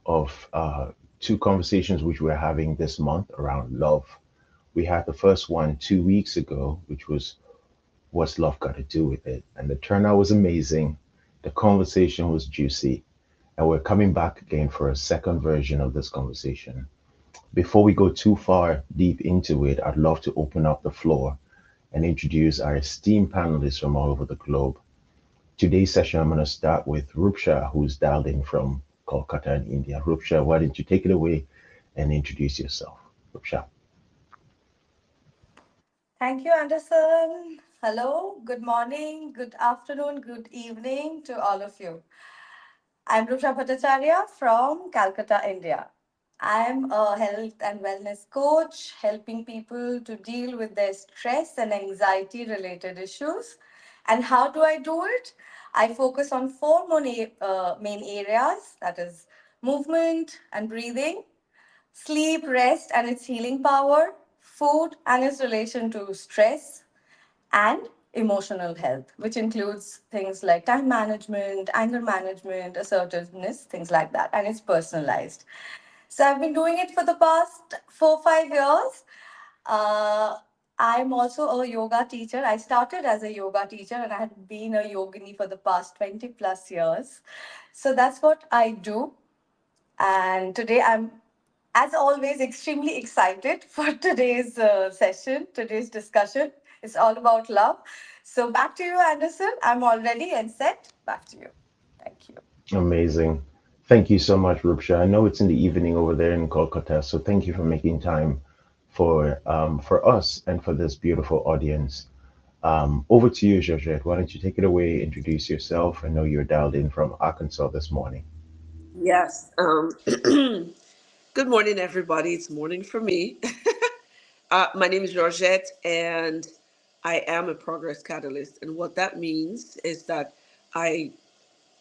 of two conversations which we're having this month around love. We had the first one 2 weeks ago, which was what's love got to do with it? And the turnout was amazing. The conversation was juicy. And we're coming back again for a second version of this conversation. Before we go too far deep into it, I'd love to open up the floor and introduce our esteemed panelists from all over the globe. Today's session, I'm going to start with Rupsha, who's dialed in from Kolkata in India. Rupsha, why don't you take it away and introduce yourself? Rupsha. Thank you, Anderson. Hello, good morning, good afternoon, good evening to all of you. I'm Rusha Bhattacharya from Calcutta, India. I'm a health and wellness coach, helping people to deal with their stress and anxiety related issues. And how do I do it? I focus on four main areas, that is, movement and breathing, sleep, rest, and its healing power, food and its relation to stress, and emotional health, which includes things like time management, anger management, assertiveness, things like that. And it's personalized. So I've been doing it for the past 4 5 years. Uh, I'm also a yoga teacher. I started as a yoga teacher and I had been a yogini for the past 20 plus years. So that's what I do. And today I'm, as always, extremely excited for today's session, today's discussion. It's all about love. So back to you, Anderson. I'm all ready and set. Back to you. Thank you. Amazing. Thank you so much, Rupsha. I know it's in the evening over there in Kolkata, so thank you for making time for us and for this beautiful audience. Over to you, Georgette. Why don't you take it away, introduce yourself? I know you're dialed in from Arkansas this morning. Yes. Good morning, everybody. It's morning for me. My name is Georgette, and I am a progress catalyst. And what that means is that I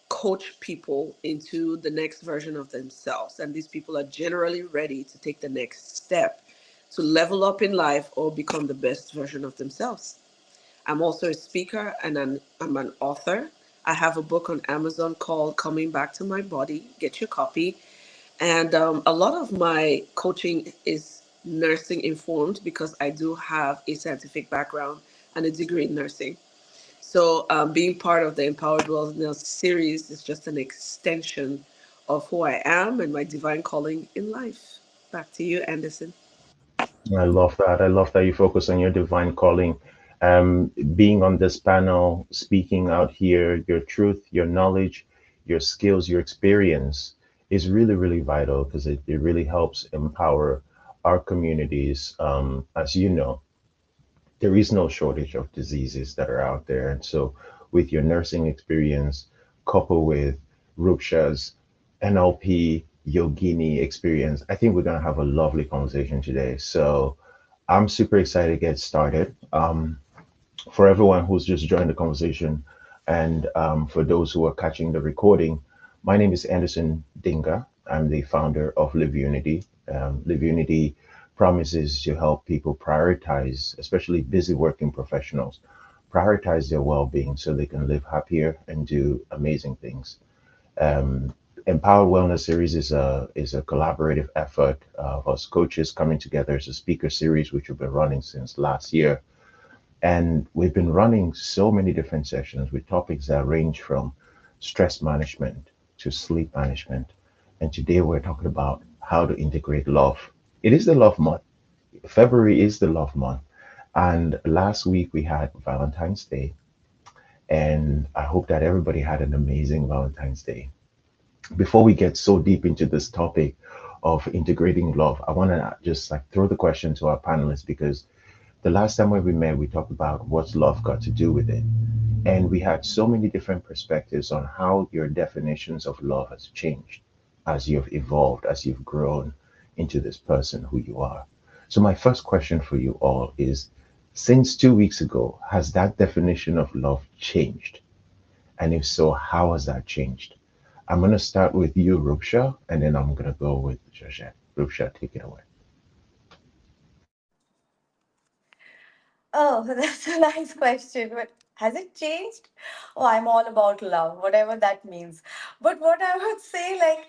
coach people into the next version of themselves. And these people are generally ready to take the next step to level up in life or become the best version of themselves. I'm also a speaker and I'm an author. I have a book on Amazon called Coming Back to My Body. Get your copy. And a lot of my coaching is nursing informed because I do have a scientific background and a degree in nursing. So being part of the Empowered Wellness series is just an extension of who I am and my divine calling in life. Back to you, Anderson. I love that. I love that you focus on your divine calling. Being on this panel, speaking out here, your truth, your knowledge, your skills, your experience is really, really vital because it really helps empower our communities. As you know, there is no shortage of diseases that are out there. And so, with your nursing experience, coupled with Rupsha's NLP yogini experience, I think we're going to have a lovely conversation today. So, I'm super excited to get started. For everyone who's just joined the conversation, and for those who are catching the recording, my name is Anderson Dinga. I'm the founder of Live Unity. Live Unity promises to help people prioritize, especially busy working professionals, prioritize their well being so they can live happier and do amazing things. Um, Empowered Wellness Series is a collaborative effort of us coaches coming together as a speaker series, which we've been running since last year, and we've been running so many different sessions with topics that range from stress management to sleep management. And today we're talking about how to integrate love. It is the love month. February is the love month. And last week we had Valentine's Day. And I hope that everybody had an amazing Valentine's Day. Before we get so deep into this topic of integrating love, I want to just like throw the question to our panelists because the last time when we met, we talked about what's love got to do with it. And we had so many different perspectives on how your definitions of love has changed as you've evolved, as you've grown into this person who you are. So, my first question for you all is since 2 weeks ago, has that definition of love changed? And if so, how has that changed? I'm going to start with you, Rupsha, and then I'm going to go with Georgette. Rupsha, take it away. Oh, that's a nice question. But Has it changed? Oh, I'm all about love, whatever that means. But what I would say, like,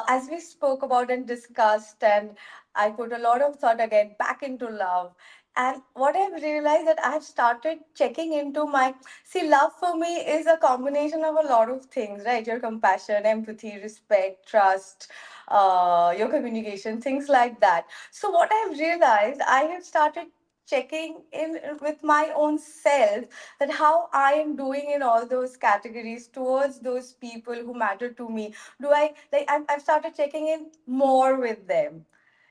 as we spoke about and discussed, and I put a lot of thought again back into love. And what I've realized that I've started checking into my see, love for me is a combination of a lot of things, right? Your compassion, empathy, respect, trust, your communication, things like that. So what I've realized, I have started checking in with my own self that how I am doing in all those categories towards those people who matter to me. Do I like I've started checking in more with them,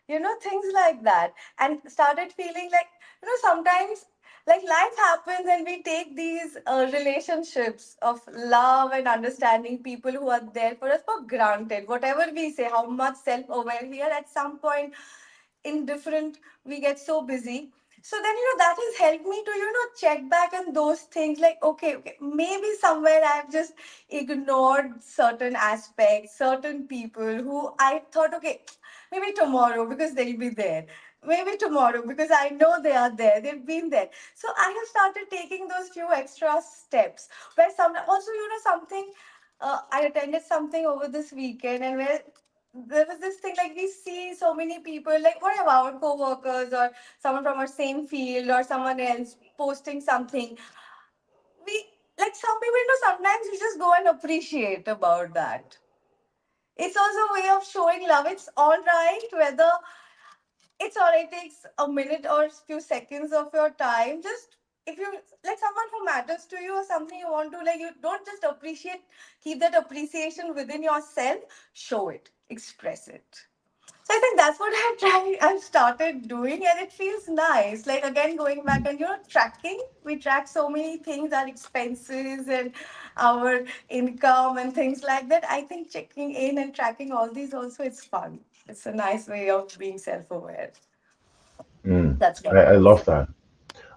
things like that, and started feeling like, sometimes like life happens and we take these relationships of love and understanding, people who are there for us, for granted. Whatever we say, how much self-aware we are, at some point in different, we get so busy. So then, that has helped me to, check back on those things, like, okay, maybe somewhere I've just ignored certain aspects, certain people who I thought, okay, maybe tomorrow because they'll be there, maybe tomorrow because I know they are there, they've been there. So I have started taking those few extra steps, where some also, something, I attended something over this weekend, and where there was this thing, like, we see so many people, like whatever, our co-workers or someone from our same field or someone else posting something. We, like, some people, sometimes we just go and appreciate about that. It's also a way of showing love. It's all right whether it's all right, takes a minute or few seconds of your time. Just, if you like someone who matters to you or something you want to, like, you don't just appreciate, keep that appreciation within yourself, show it, express it. So I think that's what I've started doing, and it feels nice. Like, again, going back and, tracking. We track so many things, our expenses and our income and things like that. I think checking in and tracking all these also, it's fun. It's a nice way of being self-aware. Mm. That's what I I would love say. that.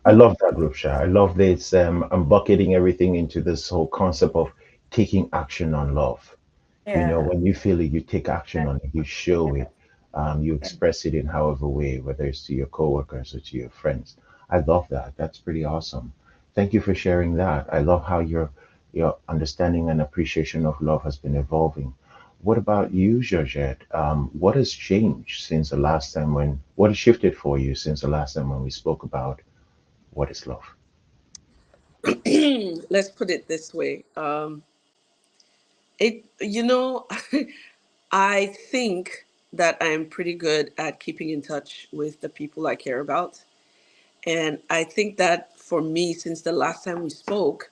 I love that, Rupsha. I love this. I'm bucketing everything into this whole concept of taking action on love. Yeah. When you feel it, you take action Yeah. on it, you show Yeah. it, you express it in however way, whether it's to your coworkers or to your friends. I love that. That's pretty awesome. Thank you for sharing that. I love how your understanding and appreciation of love has been evolving. What about you, Georgette? What has changed since the last time what has shifted for you since the last time when we spoke about what is love? Let's put it this way. It, I think that I'm pretty good at keeping in touch with the people I care about. And I think that for me, since the last time we spoke,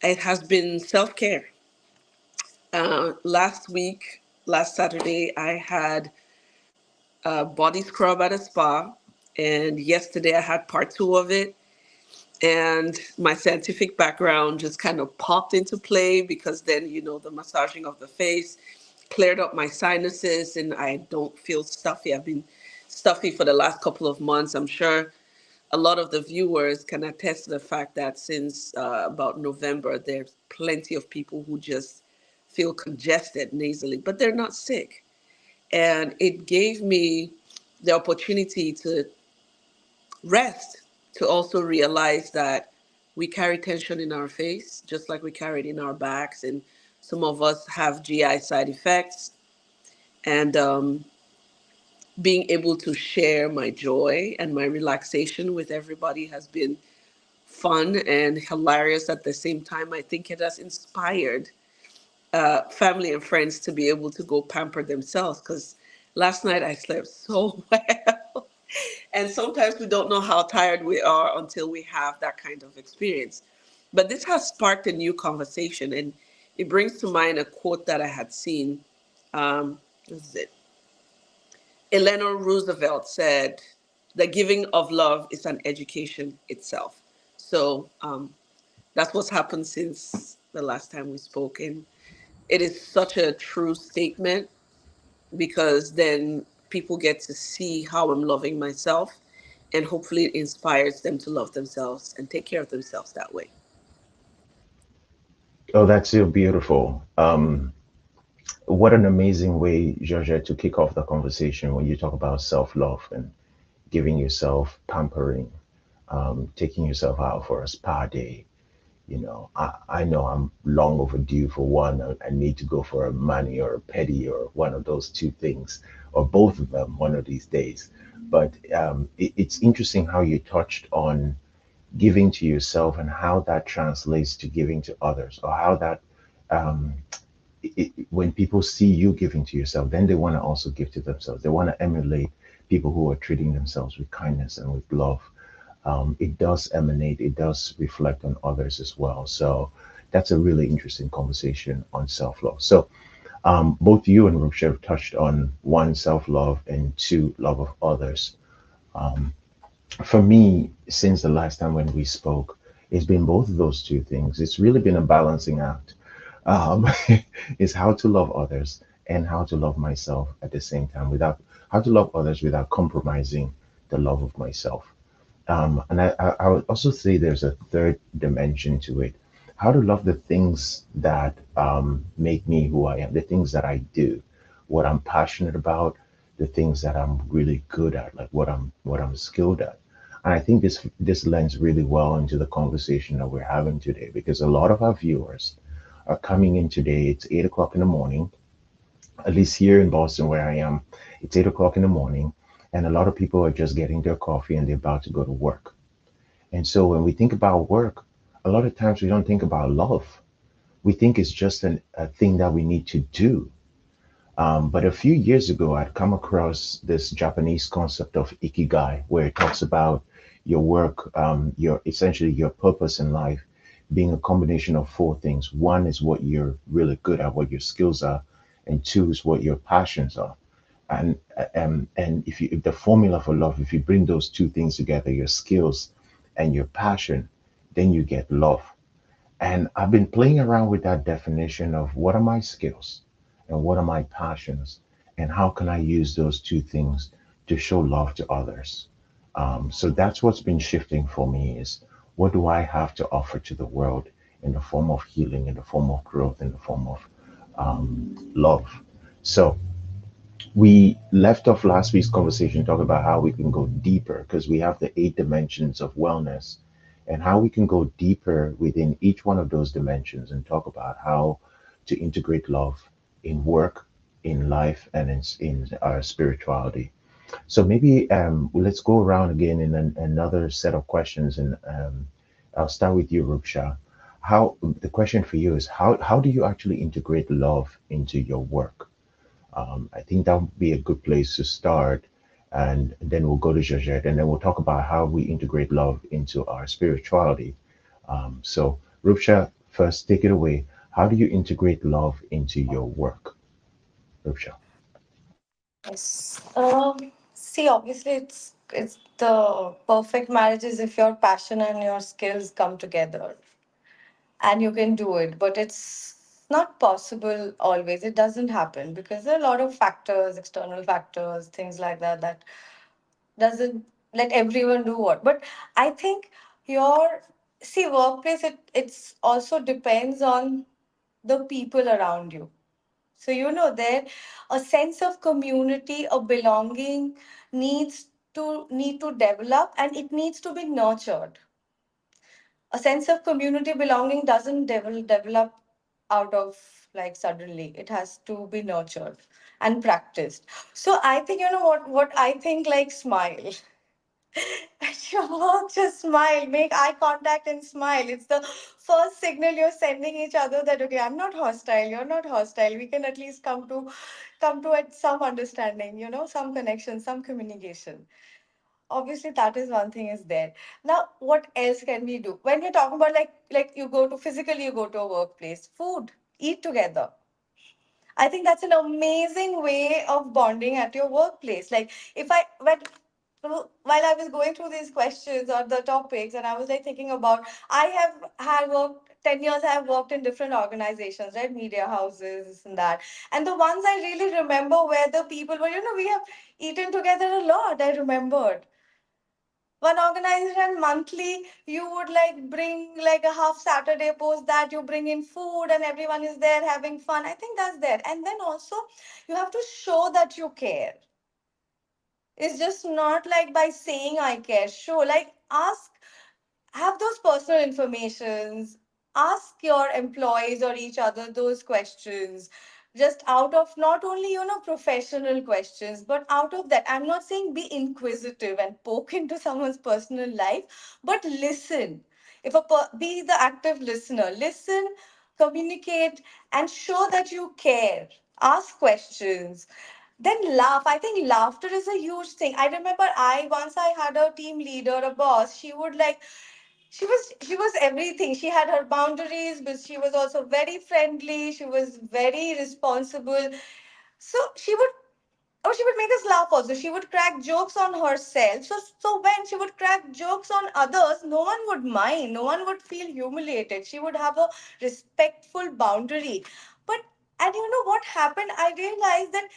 it has been self care. Last Saturday, I had a body scrub at a spa. And yesterday, I had part two of it. And my scientific background just kind of popped into play, because then, the massaging of the face cleared up my sinuses and I don't feel stuffy. I've been stuffy for the last couple of months. I'm sure a lot of the viewers can attest to the fact that since about November, there's plenty of people who just feel congested nasally, but they're not sick. And it gave me the opportunity to rest, to also realize that we carry tension in our face, just like we carry it in our backs. And some of us have GI side effects. And being able to share my joy and my relaxation with everybody has been fun and hilarious at the same time. I think it has inspired family and friends to be able to go pamper themselves, because last night I slept so well. And sometimes we don't know how tired we are until we have that kind of experience. But this has sparked a new conversation, and it brings to mind a quote that I had seen. What is it? Eleanor Roosevelt said, "The giving of love is an education itself." So that's what's happened since the last time we spoke. And it is such a true statement, because then people get to see how I'm loving myself, and hopefully it inspires them to love themselves and take care of themselves that way. Oh, that's so beautiful. What an amazing way, Georgette, to kick off the conversation when you talk about self love and giving yourself pampering, taking yourself out for a spa day. I know I'm long overdue for one. I need to go for a mani or a pedi or one of those two things, or both of them one of these days. But it's interesting how you touched on giving to yourself and how that translates to giving to others, or how that um, when people see you giving to yourself, then they want to also give to themselves. They want to emulate people who are treating themselves with kindness and with love. It does emanate, it does reflect on others as well. So that's a really interesting conversation on self love. So both you and Ruksha have touched on one, self love, and two, love of others. Um, for me, since the last time when we spoke, it's been both of those two things. It's really been a balancing act. Um, is how to love others and how to love myself at the same time, without how to love others without compromising the love of myself. And I would also say there's a third dimension to it. How to love the things that make me who I am, the things that I do, what I'm passionate about, the things that I'm really good at, like what I'm skilled at. And I think this lends really well into the conversation that we're having today, because a lot of our viewers are coming in today. It's 8 o'clock in the morning, at least here in Boston where I am. It's 8 o'clock in the morning, and a lot of people are just getting their coffee and they're about to go to work. And so when we think about work, a lot of times we don't think about love. We think it's just a thing that we need to do. But a few years ago, I'd come across this Japanese concept of ikigai, where it talks about your work, your essentially your purpose in life being a combination of four things. One is what you're really good at, what your skills are, and two is what your passions are. And if the formula for love, if you bring those two things together, your skills and your passion, then you get love. And I've been playing around with that definition of what are my skills and what are my passions, and how can I use those two things to show love to others. So that's what's been shifting for me, is what do I have to offer to the world in the form of healing, in the form of growth, in the form of love. So we left off last week's conversation talking about how we can go deeper, because we have the 8 dimensions of wellness, and how we can go deeper within each one of those dimensions and talk about how to integrate love in work, in life, and in our spirituality. So maybe let's go around again in another set of questions, and I'll start with you, Ruksha. How the question for you is how do you actually integrate love into your work? I think that would be a good place to start. And then we'll go to Georgette, and then we'll talk about how we integrate love into our spirituality. So, Rupsha, first, take it away. How do you integrate love into your work, Rupsha? Yes. See, obviously, it's the perfect marriage is if your passion and your skills come together, and you can do it. But it's not possible always. It doesn't happen because there are a lot of factors, external factors, things like that, that doesn't let everyone do what. But I think your see workplace. It's also depends on the people around you. So there a sense of community, a belonging need to develop, and it needs to be nurtured. A sense of community belonging doesn't develop out of like suddenly. It has to be nurtured and practiced. So I think what I think, like, smile. At your work, just smile, make eye contact and smile. It's the first signal you're sending each other that okay, I'm not hostile, you're not hostile. We can at least come to some understanding, some connection, some communication. Obviously, that is one thing is there. Now, what else can we do? When we're talking about like you go to physically, you go to a workplace, food, eat together. I think that's an amazing way of bonding at your workplace. Like if I when while I was going through these questions or the topics, and I was like thinking about, I have had worked 10 years. I have worked in different organizations, right, media houses, this and that. And the ones I really remember where the people were, we have eaten together a lot. I remembered one organization monthly you would like bring like a half Saturday post that you bring in food and everyone is there having fun. I think that's there. And then also you have to show that you care. It's just not like by saying I care. Show, like, ask, have those personal informations, ask your employees or each other those questions, just out of not only professional questions, but out of that, I'm not saying be inquisitive and poke into someone's personal life, but listen. Be the active listener, listen, communicate, and show that you care. Ask questions, then laugh. I think laughter is a huge thing. I remember I had a team leader, a boss. She was everything. She had her boundaries, but she was also very friendly. She was very responsible. So she would make us laugh also. She would crack jokes on herself. So when she would crack jokes on others, no one would mind. No one would feel humiliated. She would have a respectful boundary. But and you know what happened? I realized that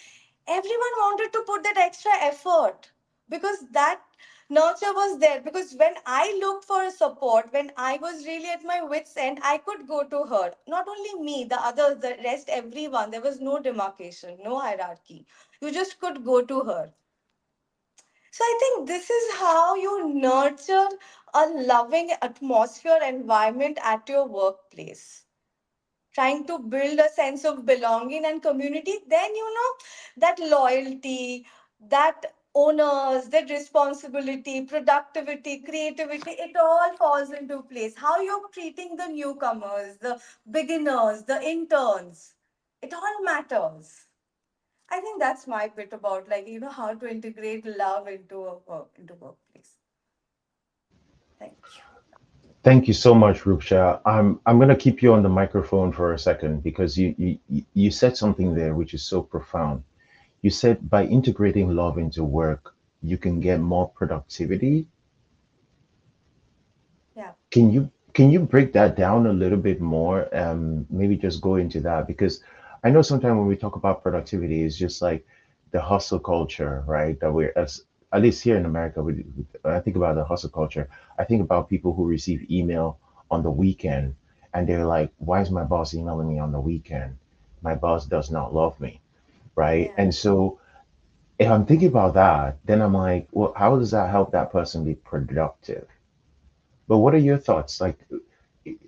everyone wanted to put that extra effort because that nurture was there. Because when I looked for support, when I was really at my wits' end, I could go to her. Not only me, the others, the rest, everyone. There was no demarcation, no hierarchy. You just could go to her. So I think this is how you nurture a loving atmosphere environment at your workplace, trying to build a sense of belonging and community. Then that loyalty, that owners, that responsibility, productivity, creativity, it all falls into place. How you're treating the newcomers, the beginners, the interns, it all matters. I think that's my bit about, like, how to integrate love into workplace. Thank you. Thank you so much, Ruksha. I'm gonna keep you on the microphone for a second because you said something there which is so profound. You said by integrating love into work, you can get more productivity. Yeah. Can you break that down a little bit more? Maybe just go into that because I know sometimes when we talk about productivity, it's just like the hustle culture, right? That we're as at least here in America, when I think about the hustle culture, I think about people who receive email on the weekend and they're like, "Why is my boss emailing me on the weekend? My boss does not love me." Right? Yeah. And so if I'm thinking about that, then I'm like, well, how does that help that person be productive? But what are your thoughts? Like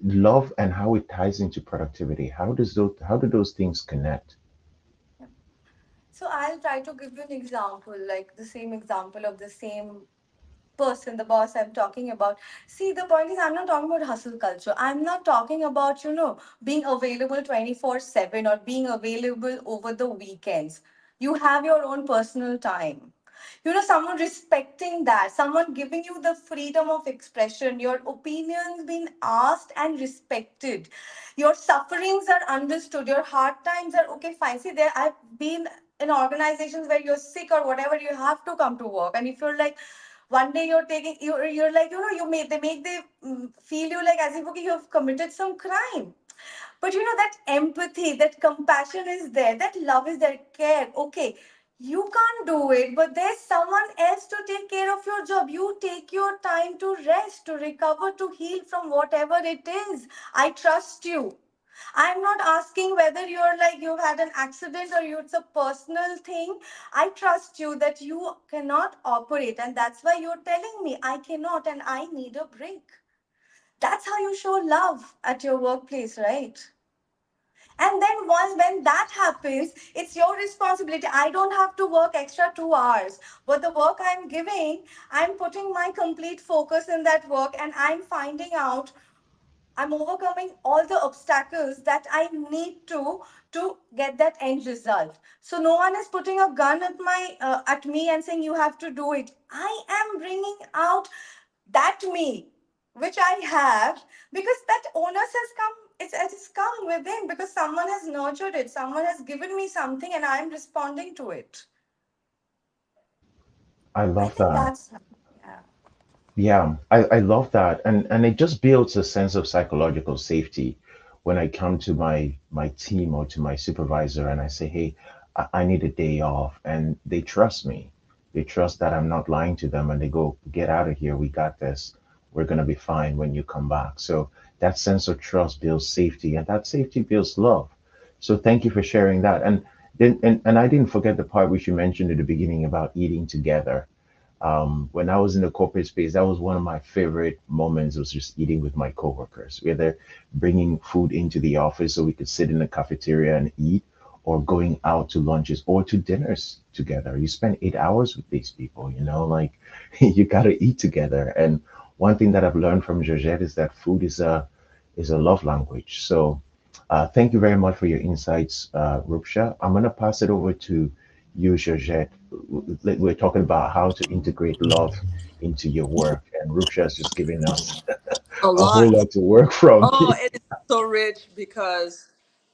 love and how it ties into productivity. How do those things connect? Yeah. So I'll try to give you an example, like the same example of the same person, the boss I'm talking about. See, the point is, I'm not talking about hustle culture. I'm not talking about, being available 24/7 or being available over the weekends. You have your own personal time. Someone respecting that, someone giving you the freedom of expression, your opinions being asked and respected, your sufferings are understood, your hard times are okay, fine. See, there I've been in organizations where you're sick or whatever, you have to come to work. And if you're like, one day you're like, they feel you like as if, okay, you have committed some crime. But that empathy, that compassion is there, that love is there, care. Okay, you can't do it, but there's someone else to take care of your job. You take your time to rest, to recover, to heal from whatever it is. I trust you. I'm not asking whether you're like you've had an accident or it's a personal thing. I trust you that you cannot operate, and that's why you're telling me I cannot and I need a break. That's how you show love at your workplace, right? And then once when that happens, it's your responsibility. I don't have to work extra 2 hours. But the work I'm giving, I'm putting my complete focus in that work and I'm finding out, I'm overcoming all the obstacles that I need to get that end result. So no one is putting a gun at me and saying you have to do it. I am bringing out that me which I have, because that onus has come. It's come within because someone has nurtured it. Someone has given me something, and I'm responding to it. I I love think that. that's yeah. Yeah, I love that. And it just builds a sense of psychological safety when I come to my team or to my supervisor and I say, hey, I need a day off. And they trust me. They trust that I'm not lying to them and they go, get out of here. We got this. We're gonna be fine when you come back. So that sense of trust builds safety and that safety builds love. So thank you for sharing that. And then and I didn't forget the part which you mentioned at the beginning about eating together. When I was in the corporate space, that was one of my favorite moments, was just eating with my coworkers, whether bringing food into the office so we could sit in the cafeteria and eat, or going out to lunches or to dinners together. You spend 8 hours with these people, like you got to eat together. And one thing that I've learned from Georgette is that food is a love language. So thank you very much for your insights, Rupsha. I'm going to pass it over to you, Georgette. We're talking about how to integrate love into your work, and Rupsha has just given us A a whole lot. lot to work from. Oh, it is so rich because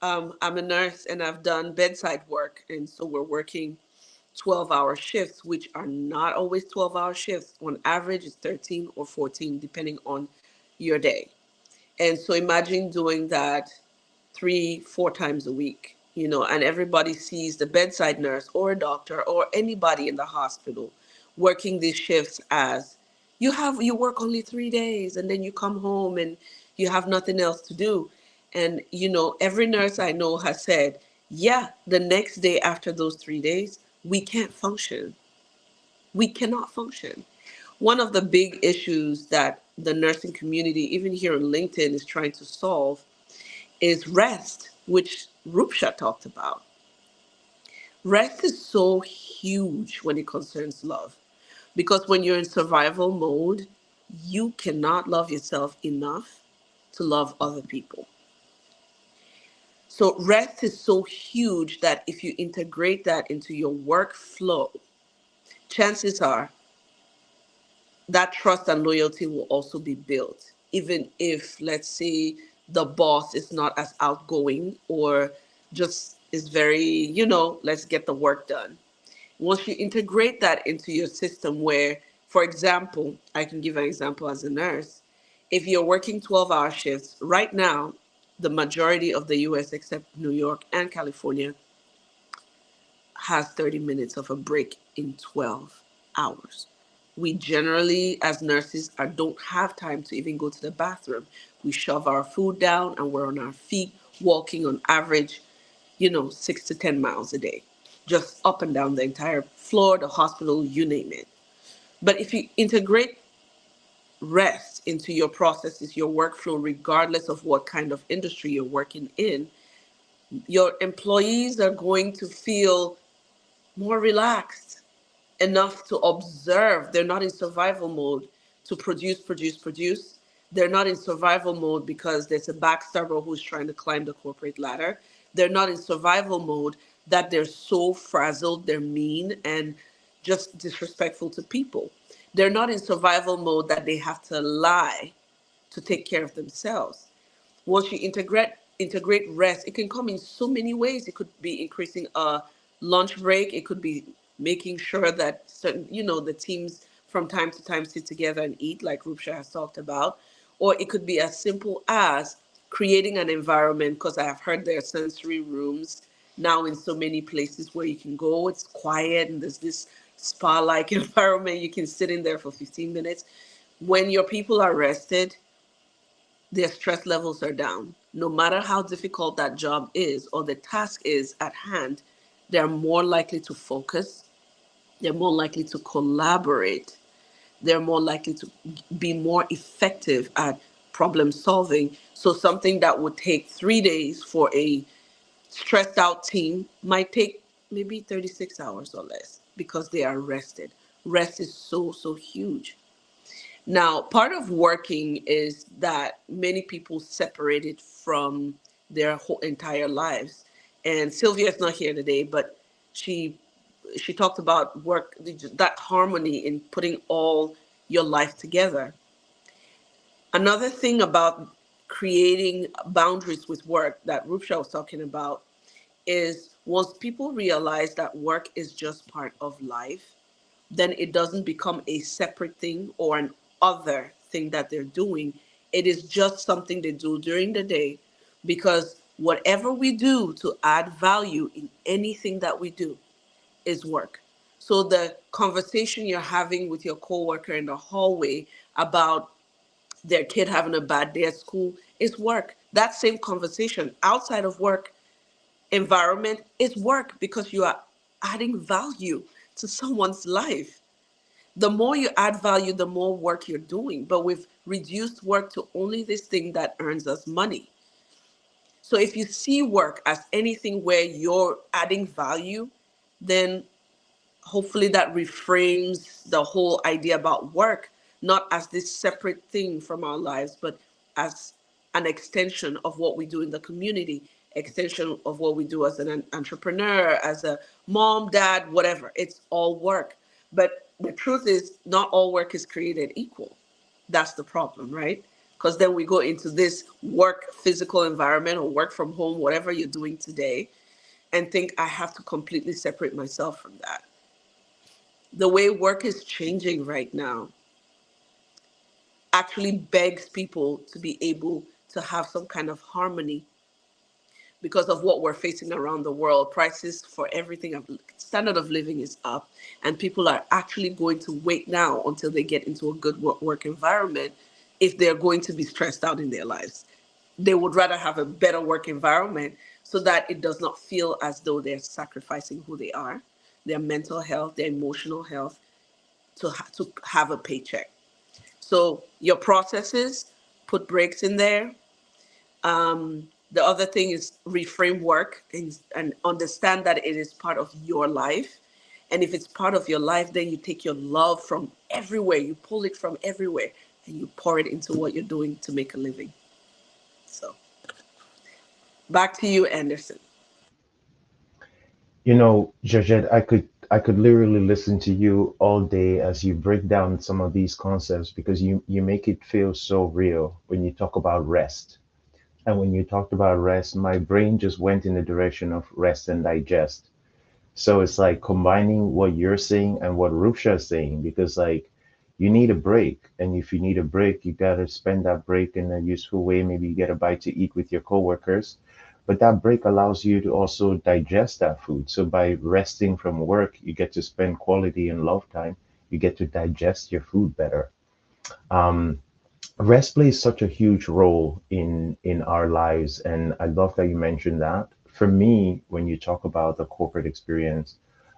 I'm a nurse and I've done bedside work. And so we're working 12-hour shifts, which are not always 12-hour shifts. On average, it's 13 or 14, depending on your day. And so imagine doing that 3, 4 times a week, and everybody sees the bedside nurse or a doctor or anybody in the hospital working these shifts as you work only 3 days and then you come home and you have nothing else to do. And every nurse I know has said, yeah, the next day after those 3 days, we can't function. We cannot function. One of the big issues that the nursing community, even here on LinkedIn, is trying to solve is rest, which Rupsha talked about. Rest is so huge when it concerns love because when you're in survival mode, you cannot love yourself enough to love other people. So, rest is so huge that if you integrate that into your workflow, chances are that trust and loyalty will also be built. Even if, let's say, the boss is not as outgoing or just is very, let's get the work done. Once you integrate that into your system, where, for example, I can give an example as a nurse. If you're working 12-hour shifts, right now, the majority of the US, except New York and California, has 30 minutes of a break in 12 hours. We generally, as nurses, don't have time to even go to the bathroom. We shove our food down and we're on our feet, walking on average, 6 to 10 miles a day, just up and down the entire floor, the hospital, you name it. But if you integrate rest into your processes, your workflow, regardless of what kind of industry you're working in, your employees are going to feel more relaxed enough to observe. They're not in survival mode to produce, produce, produce. They're not in survival mode because there's a backstabber who's trying to climb the corporate ladder. They're not in survival mode that they're so frazzled, they're mean and just disrespectful to people. They're not in survival mode that they have to lie to take care of themselves. Once you integrate rest, it can come in so many ways. It could be increasing a lunch break. It could be making sure that certain, the teams from time to time sit together and eat, like Rupsha has talked about. Or it could be as simple as creating an environment, because I have heard there are sensory rooms now in so many places where you can go. It's quiet and there's this spa-like environment. You can sit in there for 15 minutes. When your people are rested, their stress levels are down. No matter how difficult that job is or the task is at hand, they're more likely to focus, they're more likely to collaborate, they're more likely to be more effective at problem solving. So, something that would take 3 days for a stressed out team might take maybe 36 hours or less because they are rested. Rest is so, so huge. Now, part of working is that many people separate it from their whole entire lives. And Sylvia is not here today, but she she talked about work, that harmony in putting all your life together. Another thing about creating boundaries with work that Rupsha was talking about is once people realize that work is just part of life, then it doesn't become a separate thing or an other thing that they're doing. It is just something they do during the day because whatever we do to add value in anything that we do is work. So the conversation you're having with your coworker in the hallway about their kid having a bad day at school is work. That same conversation outside of work environment is work because you are adding value to someone's life. The more you add value, the more work you're doing. But we've reduced work to only this thing that earns us money. So if you see work as anything where you're adding value, then hopefully that reframes the whole idea about work, not as this separate thing from our lives, but as an extension of what we do in the community, extension of what we do as an entrepreneur, as a mom, dad, whatever. It's all work. But the truth is, not all work is created equal. That's the problem, right? Because then we go into this work physical environment or work from home, whatever you're doing today, and think I have to completely separate myself from that. The way work is changing right now actually begs people to be able to have some kind of harmony because of what we're facing around the world. Prices for everything, standard of living is up, and people are actually going to wait now until they get into a good work environment if they're going to be stressed out in their lives. They would rather have a better work environment so that it does not feel as though they're sacrificing who they are, their mental health, their emotional health, to have a paycheck. So your processes, put breaks in there. The other thing is reframe work and understand that it is part of your life. And if it's part of your life, then you take your love from everywhere, you pull it from everywhere, and you pour it into what you're doing to make a living. So back to you, Anderson. You know, Georgette, I could literally listen to you all day as you break down some of these concepts because you make it feel so real when you talk about rest. And when you talked about rest, my brain just went in the direction of rest and digest. So it's like combining what you're saying and what Rupsha is saying, because like you need a break. And if you need a break, you gotta spend that break in a useful way. Maybe you get a bite to eat with your coworkers. But that break allows you to also digest that food. So by resting from work, you get to spend quality and love time. You get to digest your food better. Um, Rest plays such a huge role in our lives, and I love that you mentioned that. For me, when you talk about the corporate experience,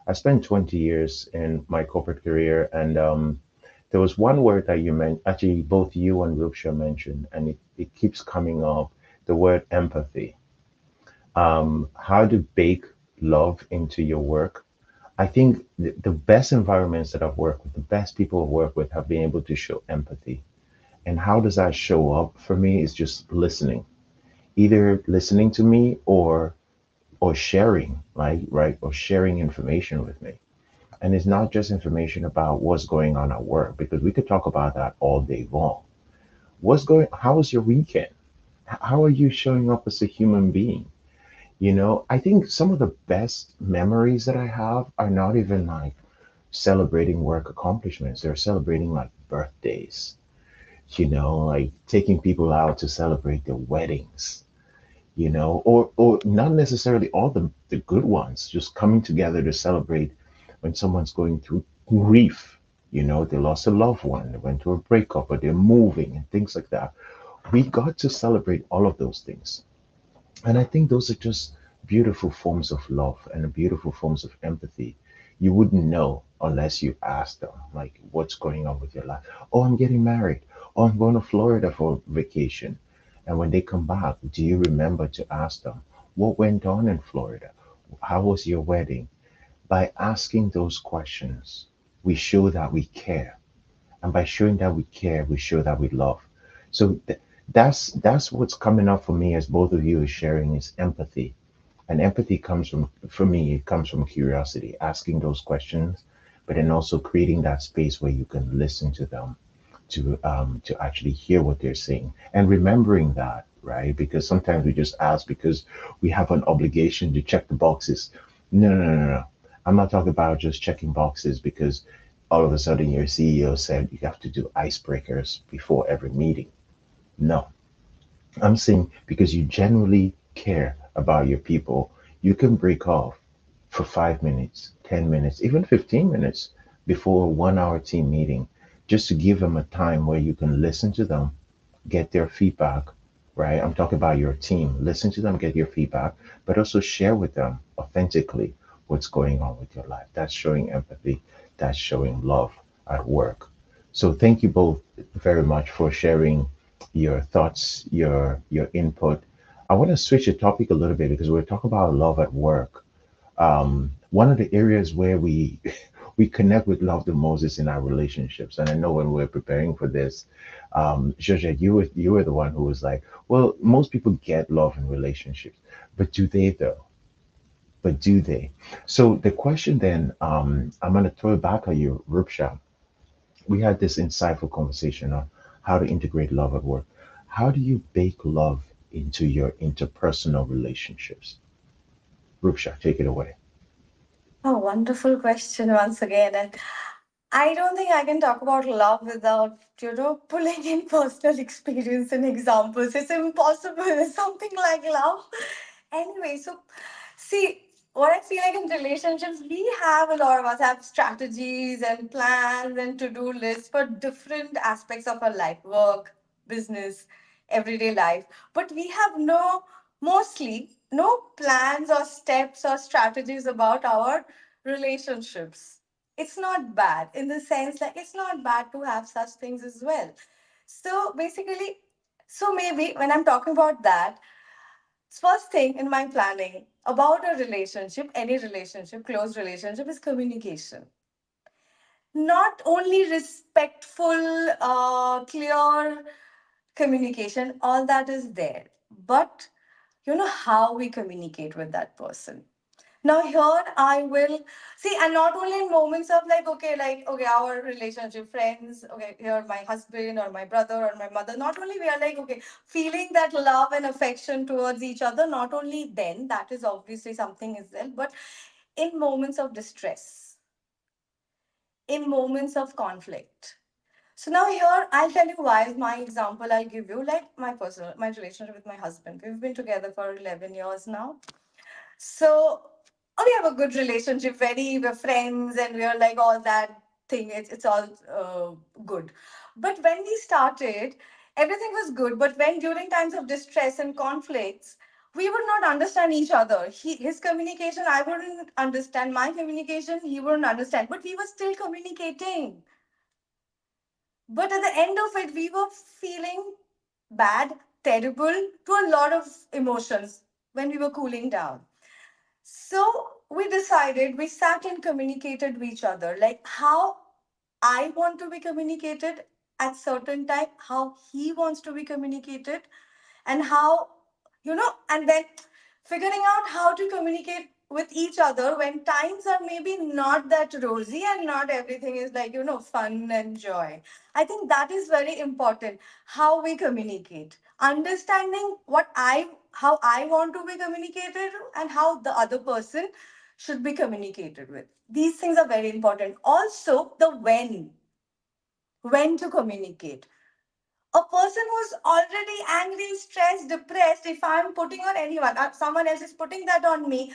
I spent 20 years in my corporate career, and there was one word that you meant, actually both you and Ruksha mentioned, and it keeps coming up, the word empathy. How to bake love into your work. I think the best environments that I've worked with, the best people I've worked with, have been able to show empathy. And how does that show up? For me, is just listening, either listening to me or sharing, right, or sharing information with me. And it's not just information about what's going on at work, because we could talk about that all day long. How was your weekend? How are you showing up as a human being? I think some of the best memories that I have are not even like celebrating work accomplishments. They're celebrating like birthdays, like taking people out to celebrate their weddings, or not necessarily all the good ones, just coming together to celebrate when someone's going through grief. They lost a loved one, they went through a breakup, or they're moving and things like that. We got to celebrate all of those things. And I think those are just beautiful forms of love and beautiful forms of empathy. You wouldn't know unless you ask them, like, what's going on with your life? Oh, I'm getting married. Oh, I'm going to Florida for vacation. And when they come back, do you remember to ask them, what went on in Florida? How was your wedding? By asking those questions, we show that we care. And by showing that we care, we show that we love. So that's what's coming up for me as both of you are sharing is empathy. And empathy comes from, for me, it comes from curiosity, asking those questions, but then also creating that space where you can listen to them, to actually hear what they're saying, and remembering that, right? Because sometimes we just ask because we have an obligation to check the boxes. No, no, no, no, no. I'm not talking about just checking boxes because all of a sudden your CEO said you have to do icebreakers before every meeting. No, I'm saying because you genuinely care about your people, you can break off for 5 minutes, 10 minutes, even 15 minutes before a 1 hour team meeting, just to give them a time where you can listen to them, get their feedback, right? I'm talking about your team. Listen to them, get your feedback, but also share with them authentically what's going on with your life. That's showing empathy, that's showing love. at work. So thank you both very much for sharing your thoughts, your input. I want to switch the topic a little bit because we're talking about love at work. One of the areas where we we connect with love the most is in our relationships. And I know when we are preparing for this, Georgette, you were the one who was like, well, most people get love in relationships, but do they though? But do they? So the question then, I'm going to throw it back at you, Rupsha. We had this insightful conversation on how to integrate love at work. How do you bake love into your interpersonal relationships? Rupsha, take it away. Oh, wonderful question once again. And I don't think I can talk about love without, pulling in personal experience and examples. It's impossible. It's something like love. Anyway, so see, what I feel like in relationships, we have a lot of us have strategies and plans and to-do lists for different aspects of our life, work, business, everyday life. But we have mostly no plans or steps or strategies about our relationships. It's not bad in the sense like it's not bad to have such things as well. So basically, so maybe when I'm talking about that, first thing in my planning about a relationship, any relationship, close relationship, is communication. Not only respectful, clear communication, all that is there, but how we communicate with that person. Now here I will see, and not only in moments of like okay, our relationship, friends, okay, here my husband or my brother or my mother. Not only we are like okay, feeling that love and affection towards each other. Not only then, that is obviously something as well, but in moments of distress, in moments of conflict. So now here I'll tell you why. My example I'll give you like my relationship with my husband. We've been together for 11 years now. So we have a good relationship, we're friends, and we're like all that thing. It's all good. But when we started, everything was good. But when during times of distress and conflicts, we would not understand each other. His communication, I wouldn't understand. My communication, he wouldn't understand. But we were still communicating. But at the end of it, we were feeling bad, terrible, to a lot of emotions when we were cooling down. So we decided, we sat and communicated with each other, like how I want to be communicated at certain time, how he wants to be communicated, and how, and then figuring out how to communicate with each other when times are maybe not that rosy and not everything is like, fun and joy. I think that is very important, how we communicate. Understanding how I want to be communicated and how the other person should be communicated with. These things are very important. Also, the when to communicate. A person who's already angry, stressed, depressed, if I'm putting on anyone, someone else is putting that on me,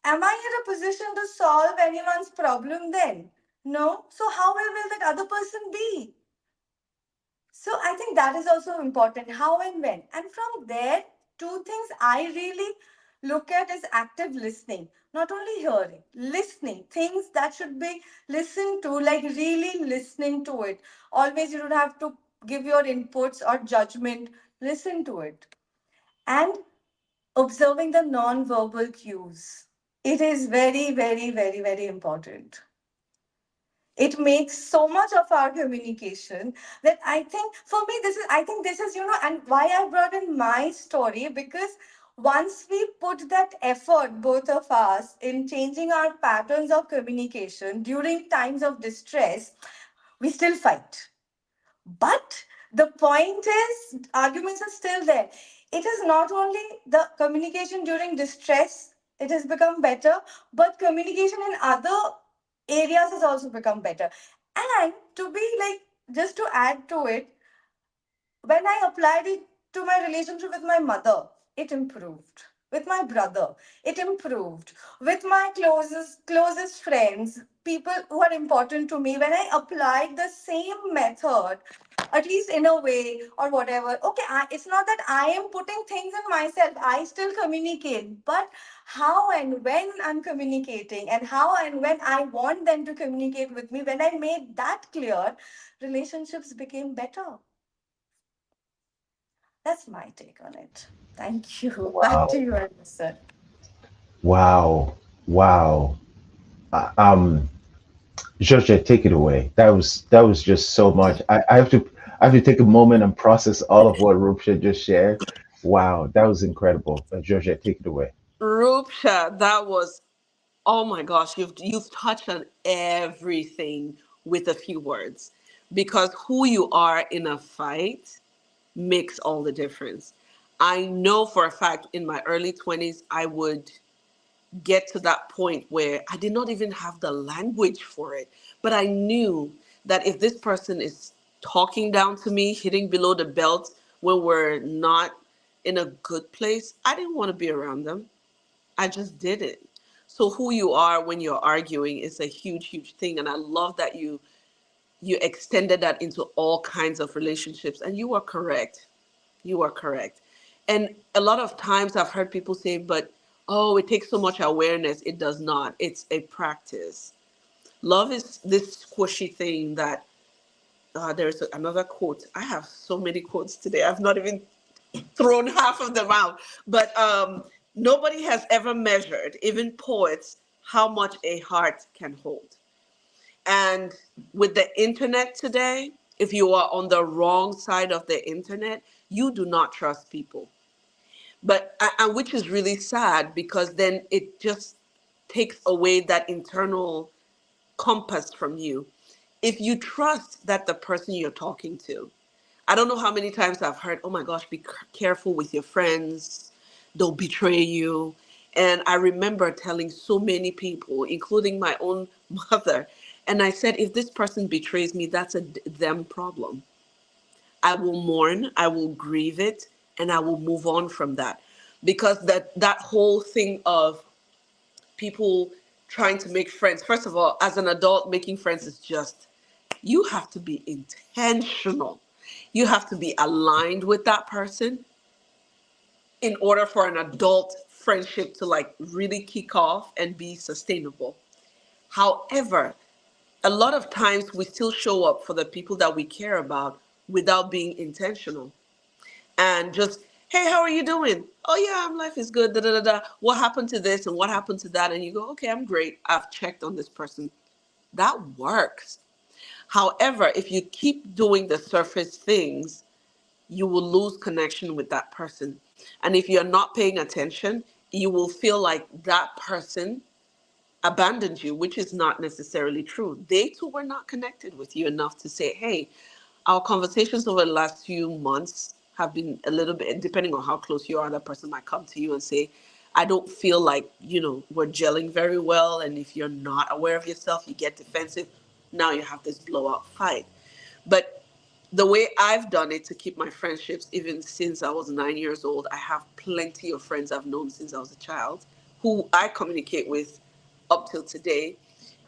am I in a position to solve anyone's problem then? No. So, how will that other person be? So I think that is also important, how and when. And from there, two things I really look at is active listening. Not only hearing, listening, things that should be listened to, like really listening to it. Always you don't have to give your inputs or judgment, listen to it. And observing the non-verbal cues. It is very, very, very, very important. It makes so much of our communication that I think for me this is and why I brought in my story, because once we put that effort, both of us, in changing our patterns of communication during times of distress, we still fight. But the point is, arguments are still there. It is not only the communication during distress, it has become better, but communication in other areas has also become better. And to be like, just to add to it, when I applied it to my relationship with my mother, it improved. With my brother, it improved. With my closest friends, people who are important to me, when I applied the same method, at least in a way or whatever. Okay, it's not that I am putting things in myself. I still communicate, but how and when I'm communicating, and how and when I want them to communicate with me, when I made that clear, relationships became better. That's my take on it. Thank you. Back to Wow. you, Anderson. Wow. Wow. Uh, Um, Georgia, take it away. That was just so much. I have to take a moment and process all of what Rupsha just shared. Wow, that was incredible. Georgia, take it away. Rupsha, that was, oh my gosh, you've touched on everything with a few words. Because who you are in a fight makes all the difference. I know for a fact in my early 20s, I would get to that point where I did not even have the language for it. But I knew that if this person is talking down to me, hitting below the belt when we're not in a good place, I didn't want to be around them. I just didn't. So who you are when you're arguing is a huge, huge thing. And I love that you extended that into all kinds of relationships. And you are correct. You are correct. And a lot of times I've heard people say, but oh, it takes so much awareness. It does not. It's a practice. Love is this squishy thing that there's another quote. I have so many quotes today. I've not even thrown half of them out. But nobody has ever measured, even poets, how much a heart can hold. And with the internet today, if you are on the wrong side of the internet, you do not trust people. But and which is really sad because then it just takes away that internal compass from you. If you trust that the person you're talking to, I don't know how many times I've heard, oh my gosh, be careful with your friends, they'll betray you. And I remember telling so many people, including my own mother, and I said, if this person betrays me, that's a them problem. I will mourn, I will grieve it, and I will move on from that. Because that whole thing of people trying to make friends, first of all, as an adult, making friends is just, you have to be intentional. You have to be aligned with that person in order for an adult friendship to like really kick off and be sustainable. However, a lot of times we still show up for the people that we care about without being intentional and just, hey, how are you doing? Oh yeah, life is good. Da, da, da, da. What happened to this and what happened to that? And you go, okay, I'm great. I've checked on this person. That works. However, if you keep doing the surface things, you will lose connection with that person. And if you're not paying attention, you will feel like that person abandoned you, which is not necessarily true. They too were not connected with you enough to say, hey, our conversations over the last few months have been a little bit, depending on how close you are, that person might come to you and say, I don't feel like, we're gelling very well. And if you're not aware of yourself, you get defensive. Now you have this blowout fight. But the way I've done it to keep my friendships, even since I was 9 years old, I have plenty of friends I've known since I was a child who I communicate with up till today,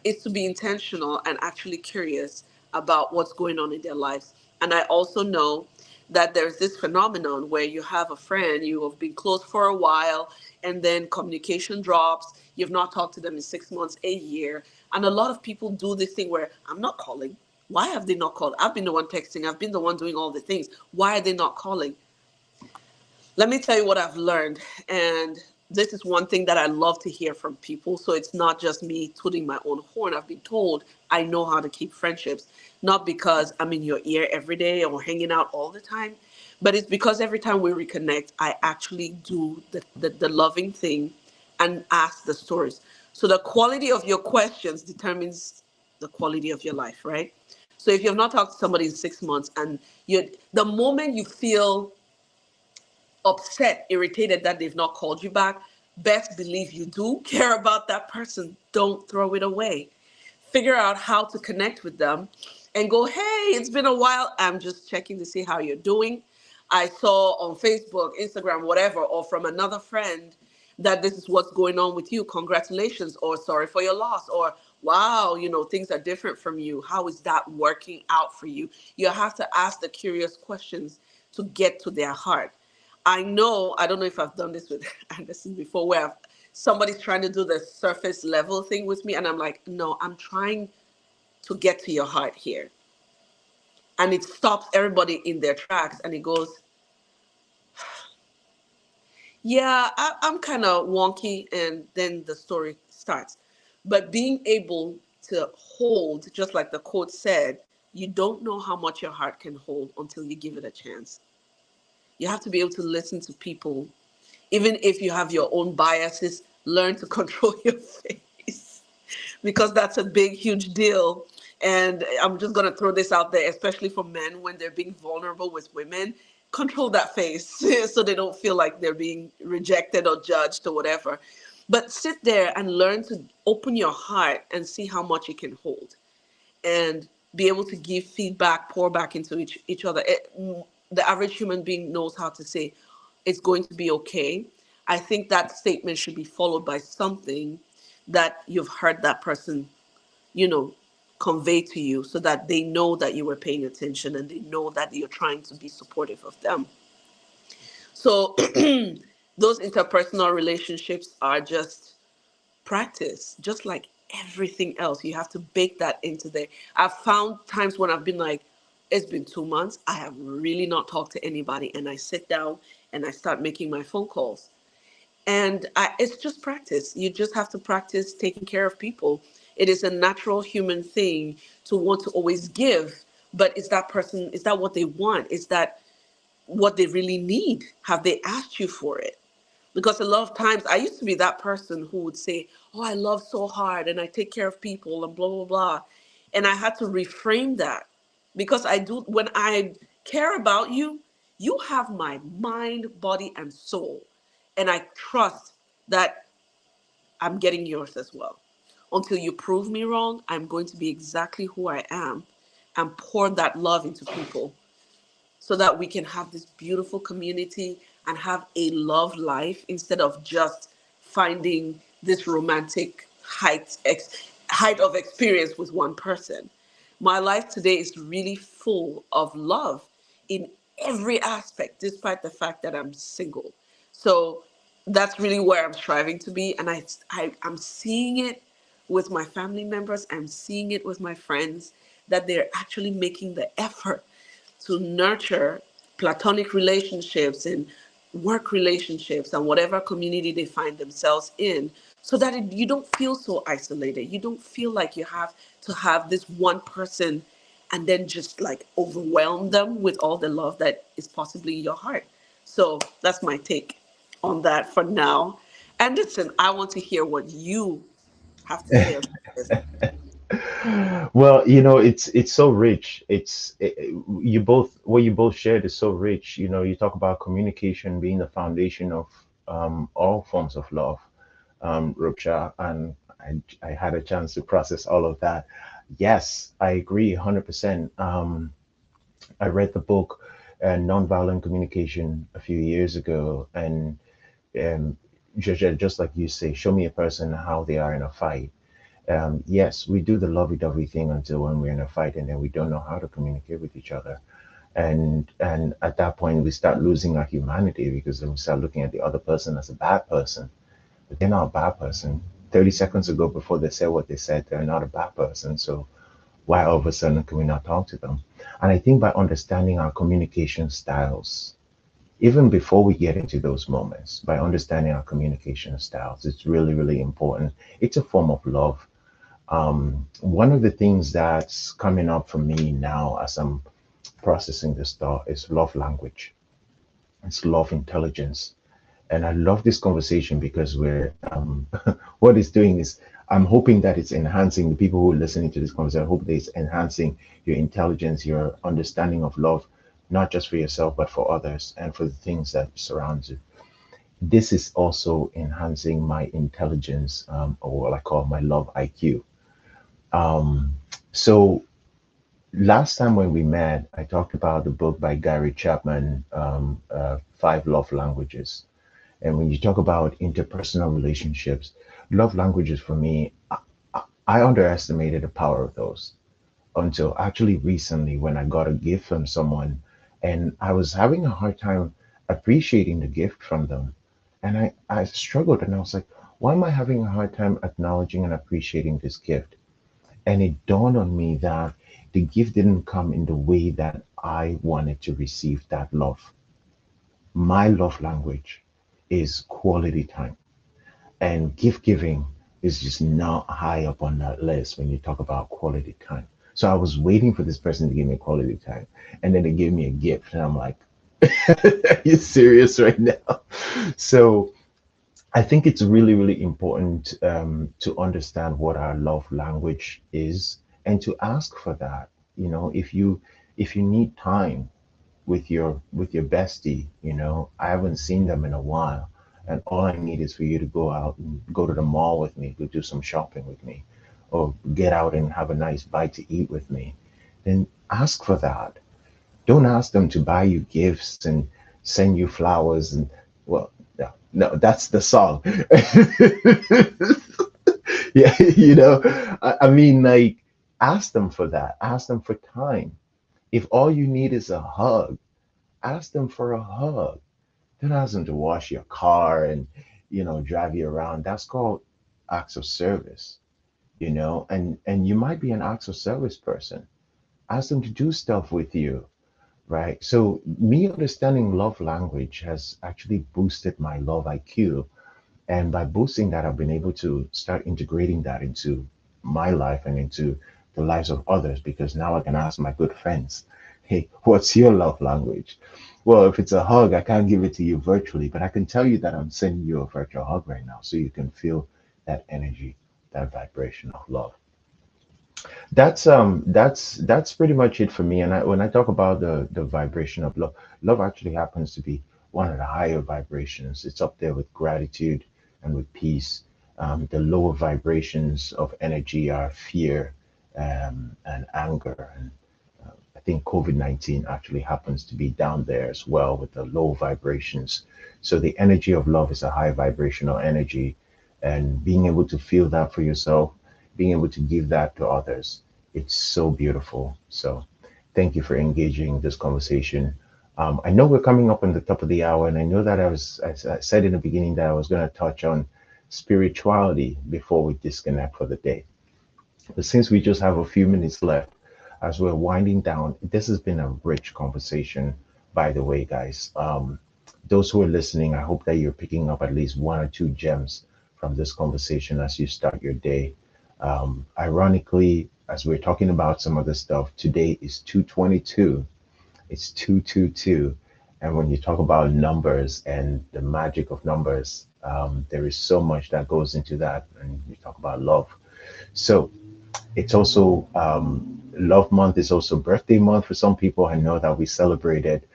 is to be intentional and actually curious about what's going on in their lives. And I also know that there's this phenomenon where you have a friend, you have been close for a while, and then communication drops. You've not talked to them in 6 months, a year. And a lot of people do this thing where I'm not calling. Why have they not called? I've been the one texting. I've been the one doing all the things. Why are they not calling? Let me tell you what I've learned. And this is one thing that I love to hear from people. So it's not just me tooting my own horn. I've been told I know how to keep friendships, not because I'm in your ear every day or hanging out all the time, but it's because every time we reconnect, I actually do the loving thing and ask the stories. So the quality of your questions determines the quality of your life, right? So if you have not talked to somebody in 6 months and the moment you feel upset, irritated that they've not called you back, best believe you do care about that person. Don't throw it away. Figure out how to connect with them and go, hey, it's been a while. I'm just checking to see how you're doing. I saw on Facebook, Instagram, whatever, or from another friend, that this is what's going on with you. Congratulations, or sorry for your loss, or wow, things are different from you. How is that working out for you? You have to ask the curious questions to get to their heart. I don't know if I've done this with Anderson before, where somebody's trying to do the surface level thing with me, and I'm like, no, I'm trying to get to your heart here. And it stops everybody in their tracks, and it goes, yeah, I'm kind of wonky, and then the story starts. But being able to hold, just like the quote said, you don't know how much your heart can hold until you give it a chance. You have to be able to listen to people. Even if you have your own biases, learn to control your face, because that's a big, huge deal. And I'm just going to throw this out there, especially for men when they're being vulnerable with women. Control that face so they don't feel like they're being rejected or judged or whatever. But sit there and learn to open your heart and see how much it can hold, and be able to give feedback, pour back into each other. The average human being knows how to say, it's going to be okay. I think that statement should be followed by something that you've heard that person, you know, convey to you, so that they know that you were paying attention and they know that you're trying to be supportive of them. So those interpersonal relationships are just practice, just like everything else. You have to bake that into there. I've found times when I've been like, it's been 2 months, I have really not talked to anybody, and I sit down and I start making my phone calls. And it's just practice. You just have to practice taking care of people. It is a natural human thing to want to always give, but is that what they want? Is that what they really need? Have they asked you for it? Because a lot of times I used to be that person who would say, oh, I love so hard and I take care of people and blah, blah, blah. And I had to reframe that, because when I care about you, you have my mind, body, and soul. And I trust that I'm getting yours as well. Until you prove me wrong, I'm going to be exactly who I am and pour that love into people, so that we can have this beautiful community and have a love life, instead of just finding this romantic height of experience with one person. My life today is really full of love in every aspect, despite the fact that I'm single. So that's really where I'm striving to be. And I'm seeing it with my family members. I'm seeing it with my friends, that they're actually making the effort to nurture platonic relationships and work relationships and whatever community they find themselves in, so that you don't feel so isolated. You don't feel like you have to have this one person and then just like overwhelm them with all the love that is possibly in your heart. So that's my take on that for now. Anderson, I want to hear what you have to say about this. Well, it's so rich. You both, what you both shared is so rich. You talk about communication being the foundation of all forms of love, Rupcha, and I had a chance to process all of that. Yes, I agree 100%. I read the book Nonviolent Communication a few years ago, and um, just like you say, show me a person how they are in a fight. Yes, we do the lovey-dovey thing until when we're in a fight, and then we don't know how to communicate with each other. And at that point, we start losing our humanity, because then we start looking at the other person as a bad person. But they're not a bad person. 30 seconds ago, before they said what they said, they're not a bad person. So why all of a sudden can we not talk to them? And I think by understanding our communication styles, even before we get into those moments, by understanding our communication styles, it's really, really important. It's a form of love. One of the things that's coming up for me now as I'm processing this thought is love language. It's love intelligence. And I love this conversation because what it's doing is, I'm hoping that it's enhancing the people who are listening to this conversation. I hope that it's enhancing your intelligence, your understanding of love, not just for yourself, but for others and for the things that surround you. This is also enhancing my intelligence, or what I call my love IQ. So last time when we met, I talked about the book by Gary Chapman, Five Love Languages. And when you talk about interpersonal relationships, love languages for me, I underestimated the power of those until actually recently when I got a gift from someone and I was having a hard time appreciating the gift from them. And I struggled and I was like, why am I having a hard time acknowledging and appreciating this gift? And it dawned on me that the gift didn't come in the way that I wanted to receive that love. My love language is quality time, and gift giving is just not high up on that list when you talk about quality time. So I was waiting for this person to give me quality time, and then they gave me a gift, and I'm like, "Are you serious right now?" So I think it's really, really important to understand what our love language is and to ask for that. You know, if you need time with your bestie, you know, I haven't seen them in a while, and all I need is for you to go out and go to the mall with me, go do some shopping with me, or get out and have a nice bite to eat with me. Then ask for that. Don't ask them to buy you gifts and send you flowers and well, no, no, that's the song. Yeah, you know, I mean, like, ask them for that. Ask them for time. If all you need is a hug, ask them for a hug. Don't ask them to wash your car and, you know, drive you around. That's called acts of service, you know, and you might be an acts of service person. Ask them to do stuff with you, right? So me understanding love language has actually boosted my love IQ. And by boosting that, I've been able to start integrating that into my life and into the lives of others because now I can ask my good friends, hey, what's your love language? Well, if it's a hug, I can't give it to you virtually, but I can tell you that I'm sending you a virtual hug right now so you can feel that energy, that vibration of love. That's pretty much it for me. And when I talk about the vibration of love, love actually happens to be one of the higher vibrations. It's up there with gratitude and with peace. The lower vibrations of energy are fear and anger. And I think COVID-19 actually happens to be down there as well with the low vibrations. So the energy of love is a high vibrational energy, and being able to feel that for yourself, being able to give that to others, it's so beautiful. So thank you for engaging this conversation. I know we're coming up on the top of the hour, and I know that I said in the beginning that I was going to touch on spirituality before we disconnect for the day. But since we just have a few minutes left, as we're winding down, this has been a rich conversation, by the way, guys. Those who are listening, I hope that you're picking up at least one or two gems from this conversation as you start your day. Ironically, as we're talking about some of the stuff, today is 222. It's 222. And when you talk about numbers and the magic of numbers, there is so much that goes into that. And you talk about love. So it's also Love Month is also birthday month for some people. I know that we celebrated